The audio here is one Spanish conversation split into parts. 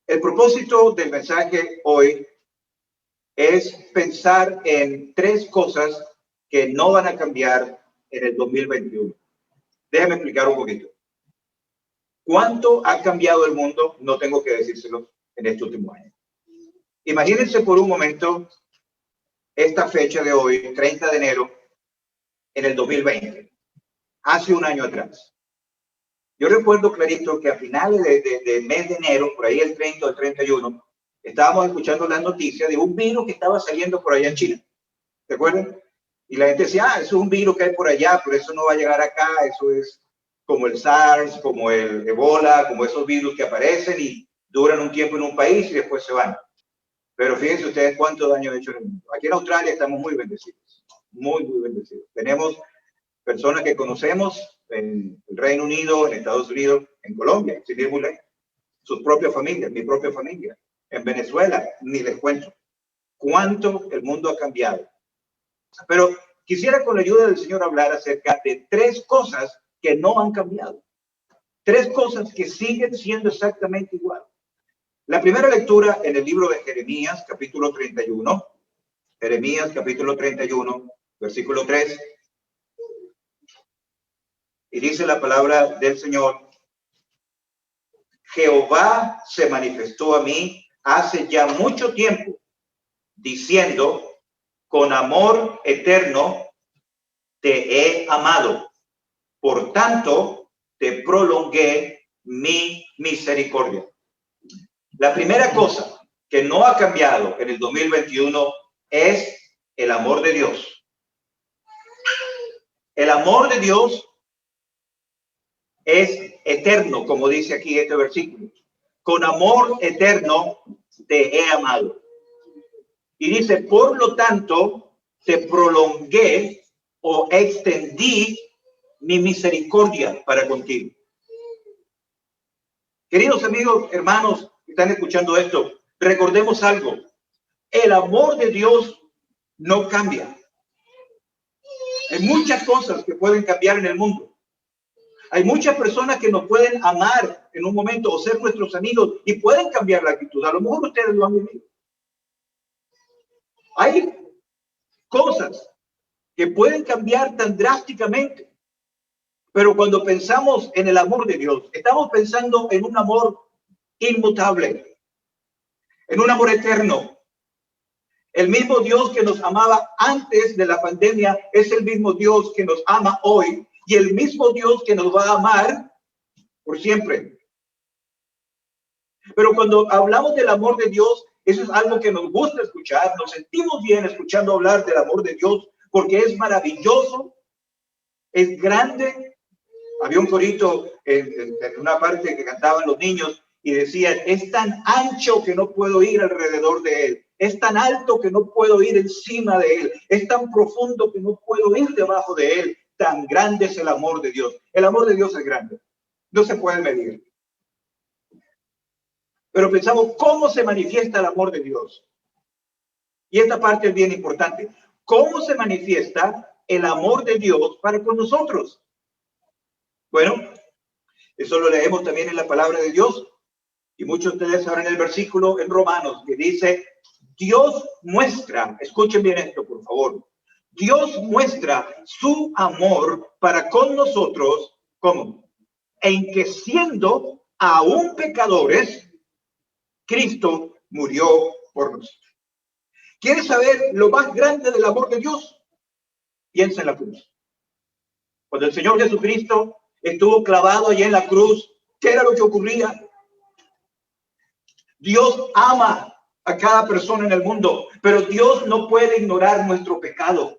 El propósito del mensaje hoy es pensar en tres cosas que no van a cambiar en el 2021. Déjame explicar un poquito. ¿Cuánto ha cambiado el mundo? No tengo que decírselo en este último año. Imagínense por un momento esta fecha de hoy, 30 de enero, en el 2020, hace un año atrás. Yo recuerdo clarito que a finales del mes de enero, por ahí el 30 o el 31, estábamos escuchando las noticias de un virus que estaba saliendo por allá en China. ¿Se acuerdan? Y la gente decía, eso es un virus que hay por allá, pero eso no va a llegar acá, eso es como el SARS, como el Ebola, como esos virus que aparecen y duran un tiempo en un país y después se van. Pero fíjense ustedes cuánto daño ha hecho en el mundo. Aquí en Australia estamos muy bendecidos, muy bendecidos. Tenemos personas que conocemos en el Reino Unido, en Estados Unidos, en Colombia, sin ir muy lejos, sus propias familias, mi propia familia, en Venezuela, ni les cuento cuánto el mundo ha cambiado. Pero quisiera con la ayuda del Señor hablar acerca de tres cosas que no han cambiado, tres cosas que siguen siendo exactamente igual. La primera lectura en el libro de Jeremías, capítulo 31, Jeremías, capítulo 31, versículo 3. Y dice la palabra del Señor: Jehová se manifestó a mí hace ya mucho tiempo, diciendo, con amor eterno te he amado, por tanto te prolongué mi misericordia. La primera cosa que no ha cambiado en el 2021 es el amor de Dios. El amor de Dios es eterno, como dice aquí este versículo. Con amor eterno te he amado. Y dice, por lo tanto, te prolongué o extendí mi misericordia para contigo. Queridos amigos, hermanos que están escuchando esto, recordemos algo. El amor de Dios no cambia. Hay muchas cosas que pueden cambiar en el mundo. Hay muchas personas que nos pueden amar en un momento o ser nuestros amigos y pueden cambiar la actitud. A lo mejor ustedes lo han vivido. Hay cosas que pueden cambiar tan drásticamente. Pero cuando pensamos en el amor de Dios, estamos pensando en un amor inmutable, en un amor eterno. El mismo Dios que nos amaba antes de la pandemia es el mismo Dios que nos ama hoy y el mismo Dios que nos va a amar por siempre. Pero cuando hablamos del amor de Dios, eso es algo que nos gusta escuchar, nos sentimos bien escuchando hablar del amor de Dios porque es maravilloso, es grande. Había un corito en una parte que cantaban los niños y decían, es tan ancho que no puedo ir alrededor de él, es tan alto que no puedo ir encima de él, es tan profundo que no puedo ir debajo de él, tan grande es el amor de Dios. El amor de Dios es grande, no se puede medir. Pero pensamos, ¿cómo se manifiesta el amor de Dios? Y esta parte es bien importante. ¿Cómo se manifiesta el amor de Dios para con nosotros? Bueno, eso lo leemos también en la palabra de Dios. Y muchos de ustedes saben el versículo en Romanos que dice, Dios muestra, escuchen bien esto por favor, Dios muestra su amor para con nosotros, ¿cómo? En que siendo aún pecadores, Cristo murió por nosotros. ¿Quieres saber lo más grande del amor de Dios? Piensa en la cruz. Cuando el Señor Jesucristo estuvo clavado allí en la cruz, ¿qué era lo que ocurría? Dios ama a cada persona en el mundo, pero Dios no puede ignorar nuestro pecado.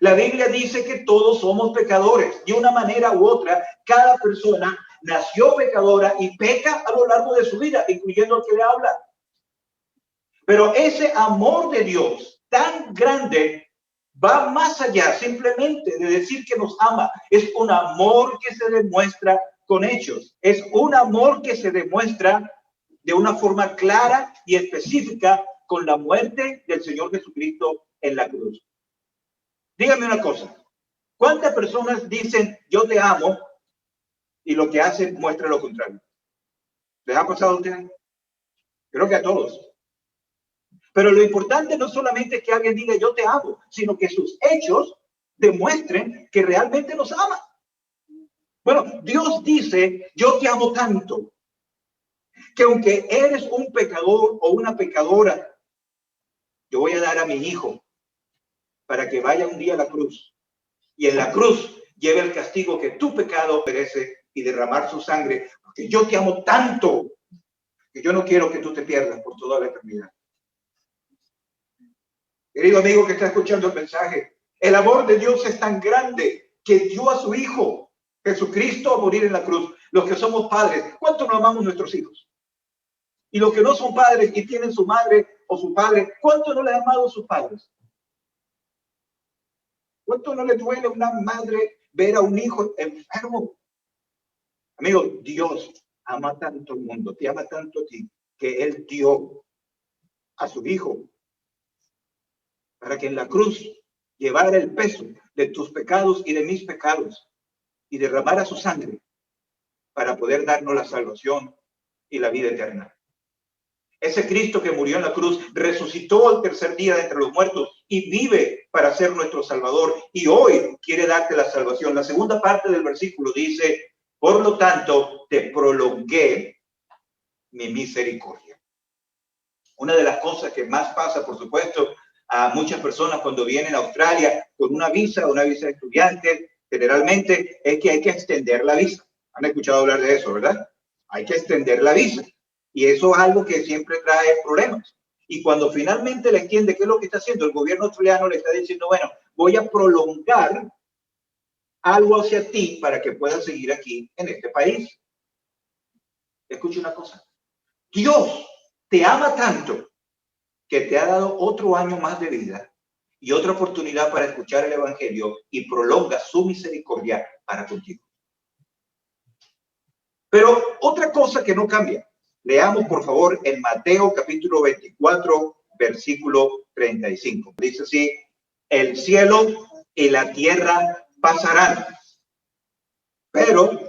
La Biblia dice que todos somos pecadores. De una manera u otra, cada persona nació pecadora y peca a lo largo de su vida, incluyendo el que le habla. Pero ese amor de Dios tan grande va más allá simplemente de decir que nos ama. Es un amor que se demuestra con hechos. Es un amor que se demuestra de una forma clara y específica con la muerte del Señor Jesucristo en la cruz. Dígame una cosa. ¿Cuántas personas dicen yo te amo y lo que hacen muestra lo contrario? ¿Les ha pasado a ustedes? Creo que a todos. Pero lo importante no solamente es que alguien diga yo te amo, sino que sus hechos demuestren que realmente nos ama. Bueno, Dios dice, yo te amo tanto, que aunque eres un pecador o una pecadora, yo voy a dar a mi hijo para que vaya un día a la cruz y en la cruz lleve el castigo que tu pecado merece y derramar su sangre, porque yo te amo tanto que yo no quiero que tú te pierdas por toda la eternidad. Querido amigo que está escuchando el mensaje, el amor de Dios es tan grande que dio a su hijo Jesucristo a morir en la cruz. Los que somos padres, ¿cuánto no amamos a nuestros hijos? Y los que no son padres y tienen su madre o su padre, ¿cuánto no le han amado a sus padres? ¿Cuánto no le duele a una madre ver a un hijo enfermo? Amigo, Dios ama tanto al mundo, te ama tanto a ti, que Él dio a su hijo para que en la cruz llevara el peso de tus pecados y de mis pecados y derramara su sangre para poder darnos la salvación y la vida eterna. Ese Cristo que murió en la cruz resucitó al tercer día de entre los muertos y vive para ser nuestro Salvador. Y hoy quiere darte la salvación. La segunda parte del versículo dice, por lo tanto, te prolongué mi misericordia. Una de las cosas que más pasa, por supuesto, a muchas personas cuando vienen a Australia con una visa de estudiante, generalmente es que hay que extender la visa. Han escuchado hablar de eso, ¿verdad? Hay que extender la visa. Y eso es algo que siempre trae problemas. Y cuando finalmente le extiende, ¿qué es lo que está haciendo? El gobierno australiano le está diciendo, bueno, voy a prolongar algo hacia ti para que puedas seguir aquí en este país. Escucha una cosa. Dios te ama tanto que te ha dado otro año más de vida y otra oportunidad para escuchar el evangelio y prolonga su misericordia para contigo. Pero otra cosa que no cambia. Leamos, por favor, en Mateo capítulo 24, versículo 35. Dice así, el cielo y la tierra pasarán, pero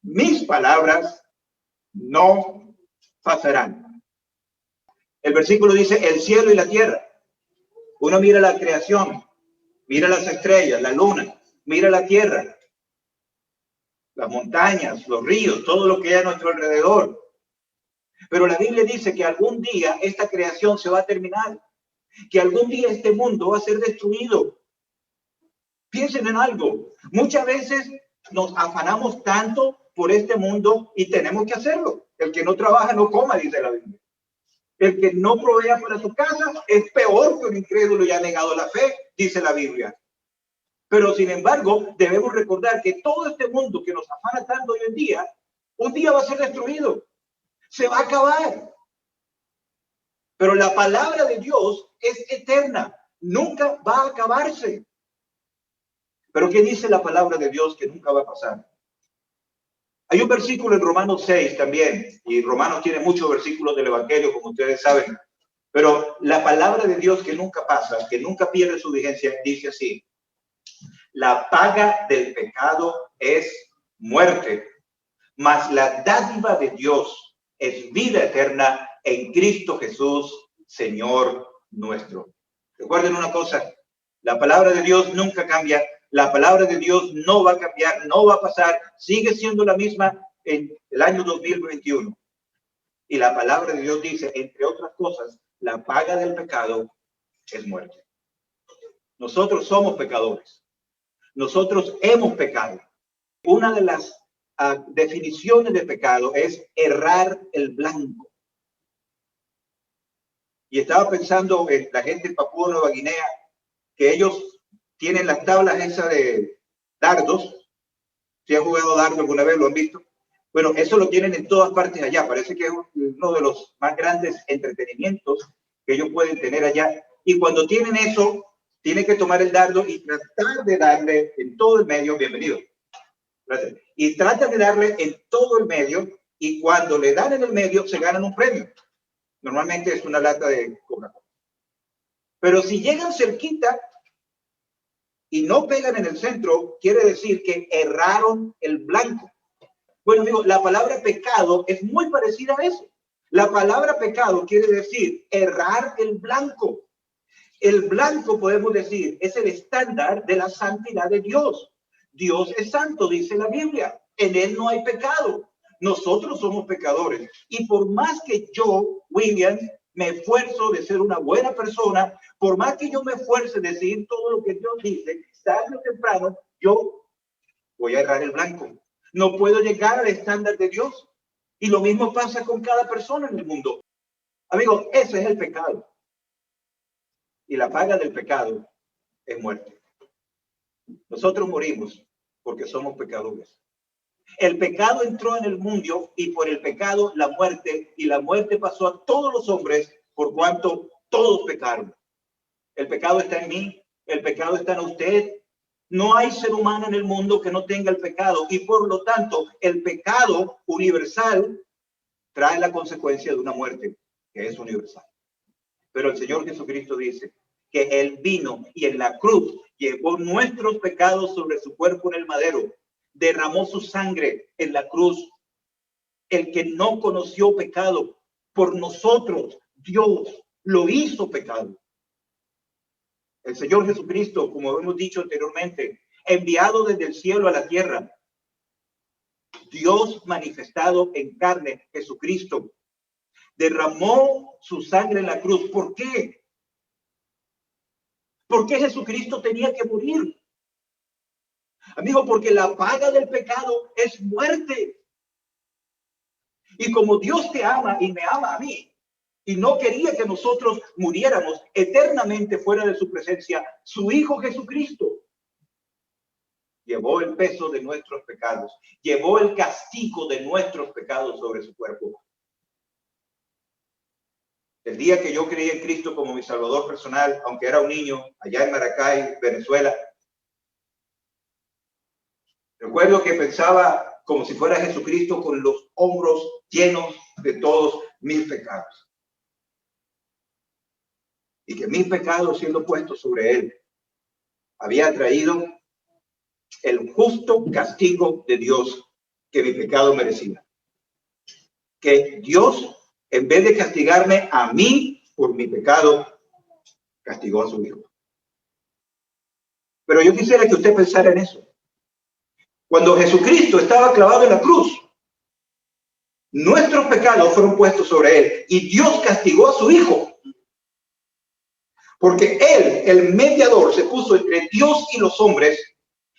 mis palabras no pasarán. El versículo dice, el cielo y la tierra. Uno mira la creación, mira las estrellas, la luna, mira la tierra, las montañas, los ríos, todo lo que hay a nuestro alrededor. Pero la Biblia dice que algún día esta creación se va a terminar, que algún día este mundo va a ser destruido. Piensen en algo. Muchas veces nos afanamos tanto por este mundo y tenemos que hacerlo. El que no trabaja no coma, dice la Biblia. El que no provea para su casa es peor que un incrédulo y ha negado la fe, dice la Biblia. Pero sin embargo, debemos recordar que todo este mundo que nos afana tanto hoy en día, un día va a ser destruido. Se va a acabar. Pero la palabra de Dios es eterna. Nunca va a acabarse. Pero ¿qué dice la palabra de Dios que nunca va a pasar? Hay un versículo en Romanos 6 también. Y Romanos tiene muchos versículos del Evangelio, como ustedes saben. Pero la palabra de Dios que nunca pasa, que nunca pierde su vigencia, dice así. La paga del pecado es muerte. Mas la dádiva de Dios es vida eterna en Cristo Jesús, Señor nuestro. Recuerden una cosa, la palabra de Dios nunca cambia, la palabra de Dios no va a cambiar, no va a pasar, sigue siendo la misma en el año 2021. Y la palabra de Dios dice, entre otras cosas, la paga del pecado es muerte. Nosotros somos pecadores, nosotros hemos pecado. Una de las definiciones de pecado es errar el blanco. Y estaba pensando en la gente en Papúa Nueva Guinea, que ellos tienen las tablas esas de dardos. Si han jugado dardo alguna vez, lo han visto. Bueno, eso lo tienen en todas partes allá. Parece que es uno de los más grandes entretenimientos que ellos pueden tener allá. Y cuando tienen eso, tienen que tomar el dardo y tratar de darle en todo el medio. Bienvenido. Gracias. Y tratan de darle en todo el medio y cuando le dan en el medio se ganan un premio. Normalmente es una lata de Coca-Cola. Pero si llegan cerquita y no pegan en el centro, quiere decir que erraron el blanco. Bueno, amigo, la palabra pecado es muy parecida a eso. La palabra pecado quiere decir errar el blanco. El blanco, podemos decir, es el estándar de la santidad de Dios. Dios es santo, dice la Biblia. En él no hay pecado. Nosotros somos pecadores. Y por más que yo, William, me esfuerzo de ser una buena persona, por más que yo me esfuerce de decir todo lo que Dios dice, tarde o temprano, yo voy a errar el blanco. No puedo llegar al estándar de Dios. Y lo mismo pasa con cada persona en el mundo. Amigos, ese es el pecado. Y la paga del pecado es muerte. Nosotros morimos porque somos pecadores. El pecado entró en el mundo y por el pecado la muerte, y la muerte pasó a todos los hombres por cuanto todos pecaron. El pecado está en mí, el pecado está en usted. No hay ser humano en el mundo que no tenga el pecado, y por lo tanto el pecado universal trae la consecuencia de una muerte que es universal. Pero el Señor Jesucristo dice que Él vino y en la cruz llevó nuestros pecados sobre su cuerpo en el madero, derramó su sangre en la cruz. El que no conoció pecado, por nosotros, Dios lo hizo pecado. El Señor Jesucristo, como hemos dicho anteriormente, enviado desde el cielo a la tierra, Dios manifestado en carne, Jesucristo, derramó su sangre en la cruz. ¿Por qué? ¿Por qué Jesucristo tenía que morir? Amigo, porque la paga del pecado es muerte. Y como Dios te ama y me ama a mí, y no quería que nosotros muriéramos eternamente fuera de su presencia, su Hijo Jesucristo llevó el peso de nuestros pecados, llevó el castigo de nuestros pecados sobre su cuerpo. El día que yo creí en Cristo como mi Salvador personal, aunque era un niño, allá en Maracay, Venezuela, recuerdo que pensaba como si fuera Jesucristo con los hombros llenos de todos mis pecados. Y que mis pecados siendo puestos sobre él, había traído el justo castigo de Dios que mi pecado merecía. Que Dios, en vez de castigarme a mí por mi pecado, castigó a su Hijo. Pero yo quisiera que usted pensara en eso. Cuando Jesucristo estaba clavado en la cruz, nuestros pecados fueron puestos sobre él y Dios castigó a su Hijo. Porque él, el mediador, se puso entre Dios y los hombres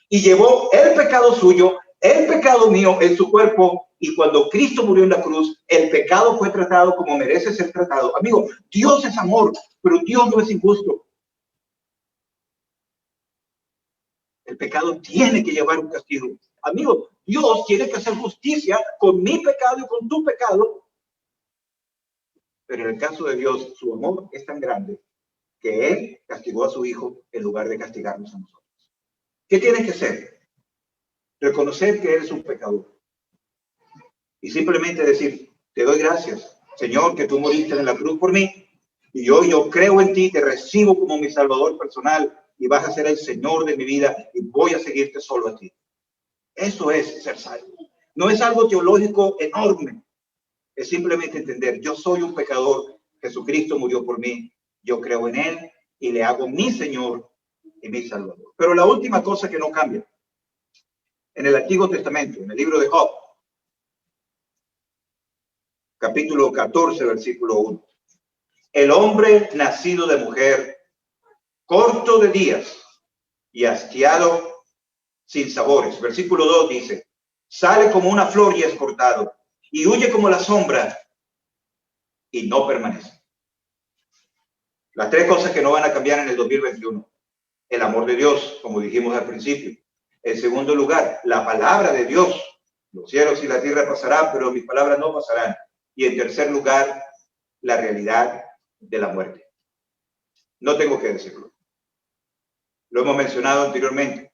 y llevó el pecado suyo, el pecado mío en su cuerpo. Y cuando Cristo murió en la cruz, el pecado fue tratado como merece ser tratado. Amigo, Dios es amor, pero Dios no es injusto. El pecado tiene que llevar un castigo. Amigo, Dios tiene que hacer justicia con mi pecado y con tu pecado. Pero en el caso de Dios, su amor es tan grande que Él castigó a su Hijo en lugar de castigarnos a nosotros. ¿Qué tienes que hacer? Reconocer que eres un pecador. Y simplemente decir, te doy gracias, Señor, que tú moriste en la cruz por mí. Y yo creo en ti, te recibo como mi Salvador personal y vas a ser el Señor de mi vida y voy a seguirte solo a ti. Eso es ser salvo. No es algo teológico enorme. Es simplemente entender, yo soy un pecador, Jesucristo murió por mí, yo creo en él y le hago mi Señor y mi Salvador. Pero la última cosa que no cambia, en el Antiguo Testamento, en el libro de Job, capítulo 14, versículo 1. El hombre nacido de mujer, corto de días y hastiado sin sabores. Versículo 2 dice, sale como una flor y es cortado, y huye como la sombra y no permanece. Las tres cosas que no van a cambiar en el 2021. El amor de Dios, como dijimos al principio. En segundo lugar, la palabra de Dios. Los cielos y la tierra pasarán, pero mis palabras no pasarán. Y en tercer lugar, la realidad de la muerte. No tengo que decirlo. Lo hemos mencionado anteriormente.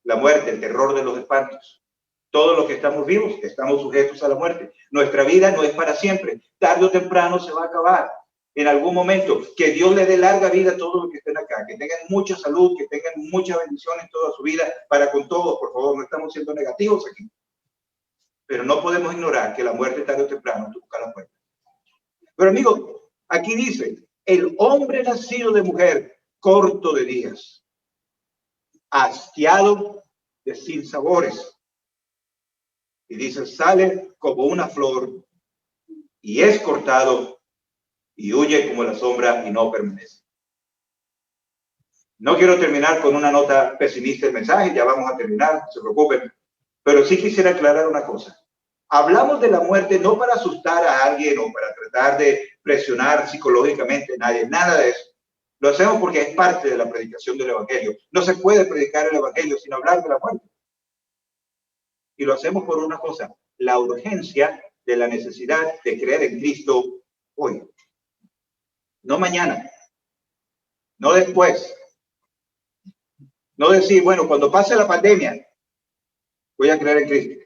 La muerte, el terror de los espantos. Todos los que estamos vivos estamos sujetos a la muerte. Nuestra vida no es para siempre. Tarde o temprano se va a acabar. En algún momento, que Dios le dé larga vida a todos los que estén acá, que tengan mucha salud, que tengan mucha bendición en toda su vida, para con todos, por favor, no estamos siendo negativos aquí. Pero no podemos ignorar que la muerte tarde o temprano toca la puerta. Pero amigo, aquí dice, el hombre nacido de mujer, corto de días, hastiado de sinsabores. Y dice, sale como una flor y es cortado y huye como la sombra y no permanece. No quiero terminar con una nota pesimista del mensaje, ya vamos a terminar, no se preocupen, pero sí quisiera aclarar una cosa. Hablamos de la muerte no para asustar a alguien o para tratar de presionar psicológicamente a nadie, nada de eso. Lo hacemos porque es parte de la predicación del Evangelio. No se puede predicar el Evangelio sin hablar de la muerte. Y lo hacemos por una cosa, la urgencia de la necesidad de creer en Cristo hoy. No mañana, no después. No decir, bueno, cuando pase la pandemia, voy a creer en Cristo.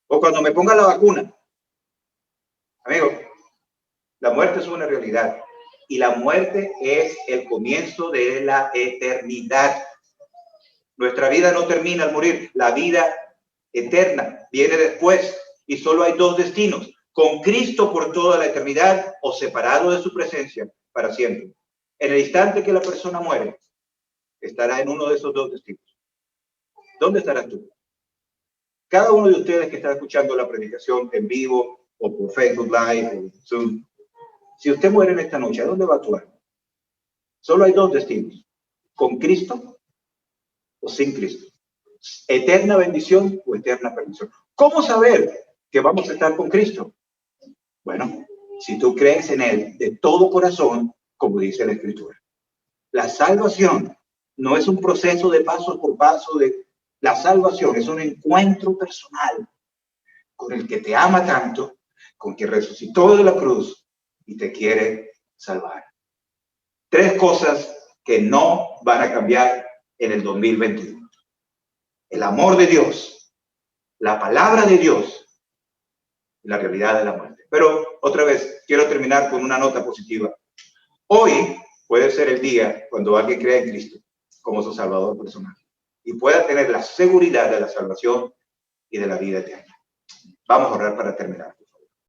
O cuando me ponga la vacuna. Amigo, la muerte es una realidad. Y la muerte es el comienzo de la eternidad. Nuestra vida no termina al morir. La vida eterna viene después. Y solo hay dos destinos. Con Cristo por toda la eternidad o separado de su presencia para siempre. En el instante que la persona muere, estará en uno de esos dos destinos. ¿Dónde estarás tú? Cada uno de ustedes que está escuchando la predicación en vivo o por Facebook Live o Zoom, si usted muere en esta noche, ¿a dónde va a actuar? Solo hay dos destinos, con Cristo o sin Cristo. Eterna bendición o eterna perdición. ¿Cómo saber que vamos a estar con Cristo? Bueno, si tú crees en Él de todo corazón, como dice la Escritura. La salvación no es un proceso de paso por paso. La salvación es un encuentro personal con el que te ama tanto, con que resucitó de la cruz y te quiere salvar. Tres cosas que no van a cambiar en el 2021. El amor de Dios, la palabra de Dios y la realidad de la muerte. Pero otra vez, quiero terminar con una nota positiva. Hoy puede ser el día cuando alguien crea en Cristo como su Salvador personal y pueda tener la seguridad de la salvación y de la vida eterna. Vamos a orar para terminar.